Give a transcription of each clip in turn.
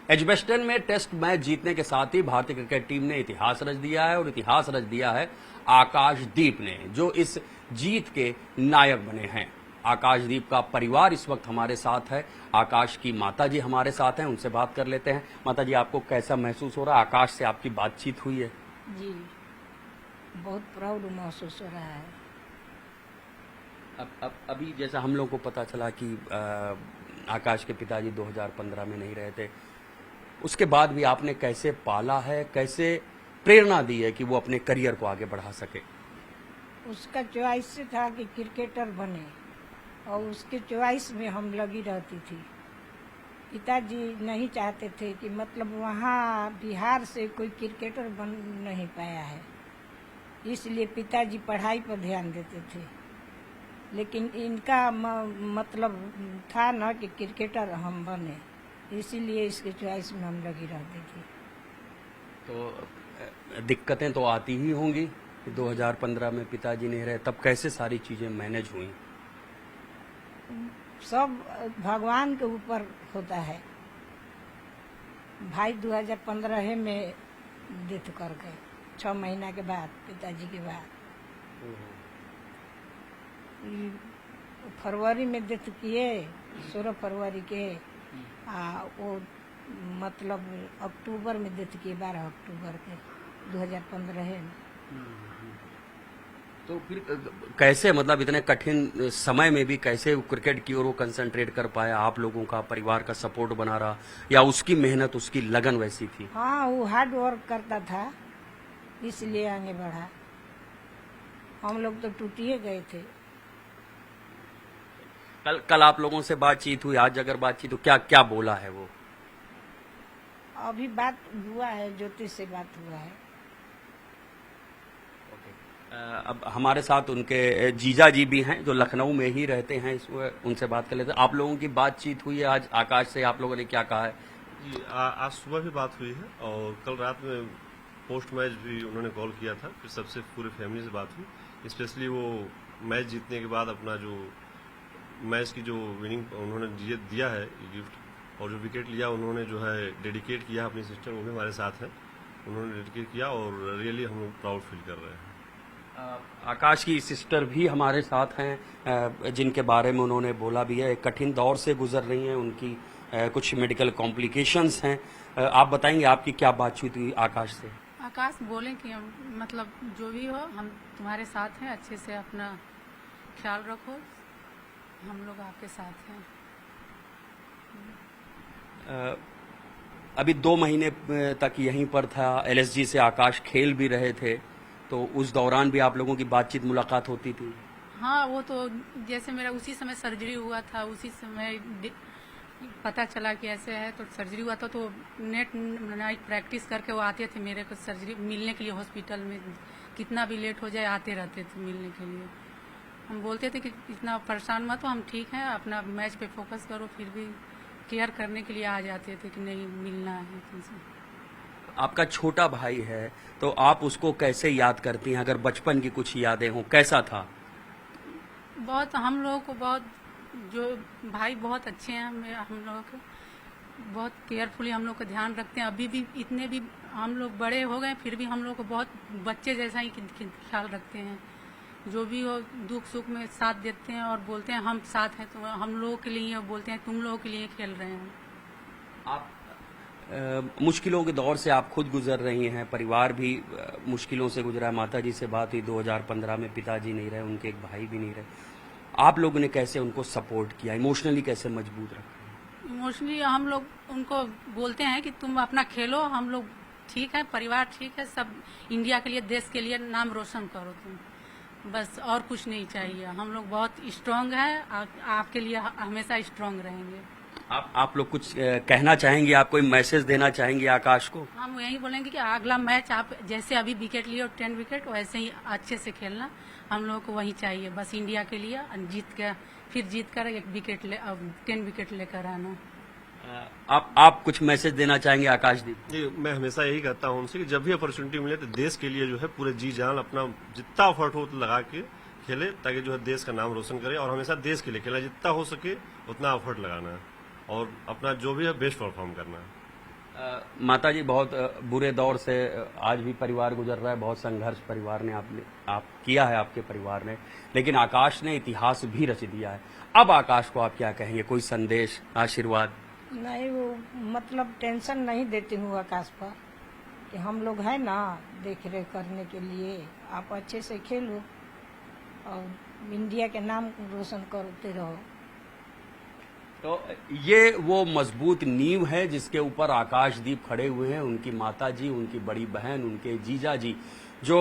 Edgbaston में test match जीतने के साथ ही भारतीय क्रिकेट टीम ने इतिहास रच दिया है और इतिहास रच दिया है आकाशदीप ने, जो इस जीत के नायक बने हैं। आकाशदीप का परिवार इस वक्त हमारे साथ है। आकाश की माता जी हमारे साथ हैं, उनसे बात कर लेते हैं। माता जी, आपको कैसा महसूस हो रहा है? आकाश से आपकी बातचीत हुई है? जी, बहुत प्राउड महसूस हो रहा है। अब अभी जैसा हम लोग को पता चला कि आकाश के पिताजी 2015 में नहीं रहे थे, उसके बाद भी आपने कैसे पाला है, कैसे प्रेरणा दी है कि वो अपने करियर को आगे बढ़ा सके? उसका चॉइस था कि क्रिकेटर बने और उसके चॉइस में हम लगी रहती थी। पिताजी नहीं चाहते थे कि मतलब वहाँ बिहार से कोई क्रिकेटर बन नहीं पाया है, इसलिए पिताजी पढ़ाई पर ध्यान देते थे। लेकिन इनका मतलब था ना कि क्रिकेटर हम बने, इसीलिए इसके चॉइस में हम लगी रहती थी। तो दिक्कतें तो आती ही होंगी कि 2015 में पिताजी नहीं रहे, तब कैसे सारी चीजें मैनेज हुई? सब भगवान के ऊपर होता है। भाई 2015 में डेथ कर गए, 6 महीना के बाद, पिताजी के बाद। फरवरी में डेथ किए, 16 फरवरी के। वो मतलब अक्टूबर में डेथ किए, 12 अक्टूबर के 2015 में। तो फिर कैसे, मतलब इतने कठिन समय में भी कैसे क्रिकेट की ओर वो कंसंट्रेट कर पाया? आप लोगों का, परिवार का सपोर्ट बना रहा, या उसकी मेहनत, उसकी लगन वैसी थी? हाँ, वो हार्ड वर्क करता था, इसलिए आगे बढ़ा। हम लोग तो टूटिए गए थे। कल आप लोगों से बातचीत हुई, आज अगर बातचीत तो क्या क्या बोला है वो? अभी बात हुआ है, ज्योतिष से बात हुआ है। अब हमारे साथ उनके जीजा जी भी हैं जो लखनऊ में ही रहते हैं, उनसे बात कर लेते हैं। आप लोगों की बातचीत हुई है आज आकाश से? आप लोगों ने क्या कहा है? जी, आज सुबह भी बात हुई है और कल रात में पोस्ट मैच भी उन्होंने कॉल किया था, फिर सबसे पूरे फैमिली से बात हुई। स्पेशली वो मैच जीतने के बाद अपना जो मैच की जो विनिंग उन्होंने दिया है गिफ्ट, और जो विकेट लिया उन्होंने जो है डेडिकेट किया अपनी सिस्टर, वो भी हमारे साथ हैं, उन्होंने डेडिकेट किया और रियली हम लोग प्राउड फील कर रहे हैं। आकाश की सिस्टर भी हमारे साथ हैं, जिनके बारे में उन्होंने बोला भी है। एक कठिन दौर से गुजर रही हैं, उनकी कुछ मेडिकल कॉम्प्लिकेशंस हैं। आप बताएंगे आपकी क्या बातचीत हुई आकाश से? आकाश बोले कि हम मतलब जो भी हो हम तुम्हारे साथ हैं, अच्छे से अपना ख्याल रखो, हम लोग आपके साथ हैं। अभी 2 महीने तक यहीं पर था, एलएसजी से आकाश खेल भी रहे थे, तो उस दौरान भी आप लोगों की बातचीत मुलाकात होती थी? हाँ, वो तो जैसे मेरा उसी समय सर्जरी हुआ था, उसी समय पता चला कि ऐसे है, तो सर्जरी हुआ था, तो नाइट प्रैक्टिस करके वो आते थे मेरे को सर्जरी मिलने के लिए हॉस्पिटल में। कितना भी लेट हो जाए आते रहते थे मिलने के लिए। हम बोलते थे कि इतना परेशान मत हो, हम ठीक हैं, अपना मैच पे फोकस करो, फिर भी केयर करने के लिए आ जाते थे कि नहीं मिलना है तुमसे। आपका छोटा भाई है, तो आप उसको कैसे याद करती हैं? अगर बचपन की कुछ यादें हों, कैसा था? बहुत, हम लोगों को बहुत, जो भाई बहुत अच्छे हैं, हम लोगों को बहुत केयरफुली हम लोग का ध्यान रखते हैं। अभी भी इतने भी हम लोग बड़े हो गए, फिर भी हम लोग को बहुत बच्चे जैसा ही ख्याल रखते हैं। जो भी हो दुख सुख में साथ देते हैं और बोलते हैं हम साथ हैं, तो हम लोगों के लिए बोलते हैं तुम लोगों के लिए खेल रहे हैं। आप मुश्किलों के दौर से आप खुद गुजर रही हैं, परिवार भी मुश्किलों से गुजरा है। माता जी से बात हुई, 2015 में पिताजी नहीं रहे, उनके एक भाई भी नहीं रहे। आप लोगों ने कैसे उनको सपोर्ट किया, इमोशनली कैसे मजबूत रखा? इमोशनली हम लोग उनको बोलते हैं कि तुम अपना खेलो, हम लोग ठीक है, परिवार ठीक है, सब इंडिया के लिए, देश के लिए नाम रोशन करो तुम, बस और कुछ नहीं चाहिए। हम लोग बहुत स्ट्रांग हैं, आपके लिए हमेशा स्ट्रांग रहेंगे। आप लोग कुछ कहना चाहेंगे? आप कोई मैसेज देना चाहेंगे आकाश को? हम यही बोलेंगे कि अगला मैच आप जैसे अभी विकेट लिए और 10 विकेट, वैसे ही अच्छे से खेलना, हम लोगों को वही चाहिए बस इंडिया के लिए। जीत कर एक विकेट 10 विकेट लेकर आना। आप कुछ मैसेज देना चाहेंगे आकाश दी? जी, मैं हमेशा यही कहता हूँ उनसे कि जब भी अपॉर्चुनिटी मिले तो देश के लिए जो है पूरे जी जान अपना जितना एफर्ट हो लगा के खेले, ताकि जो है देश का नाम रोशन करे, और हमेशा देश के लिए खेला, जितना हो सके उतना एफर्ट लगाना है और अपना जो भी है बेस्ट परफॉर्म करना है। माता जी, बहुत बुरे दौर से आज भी परिवार गुजर रहा है, बहुत संघर्ष परिवार ने आप किया है, आपके परिवार ने, लेकिन आकाश ने इतिहास भी रच दिया है। अब आकाश को आप क्या कहेंगे, कोई संदेश, आशीर्वाद? नहीं, वो मतलब टेंशन नहीं देती हूँ आकाश पर कि हम लोग हैं ना देख रेख करने के लिए, आप अच्छे से खेलो और इंडिया के नाम रोशन करते रहो। तो ये वो मजबूत नींव है जिसके ऊपर आकाशदीप खड़े हुए हैं। उनकी माता जी, उनकी बड़ी बहन, उनके जीजा जी, जो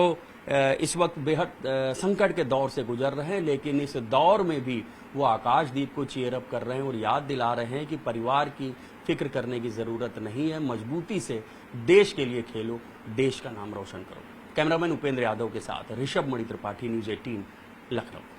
इस वक्त बेहद संकट के दौर से गुजर रहे हैं, लेकिन इस दौर में भी वो आकाशदीप को चीयर अप कर रहे हैं और याद दिला रहे हैं कि परिवार की फिक्र करने की जरूरत नहीं है, मजबूती से देश के लिए खेलो, देश का नाम रोशन करो। कैमरामैन उपेंद्र यादव के साथ ऋषभ मणि त्रिपाठी, न्यूज़ 18, लखनऊ।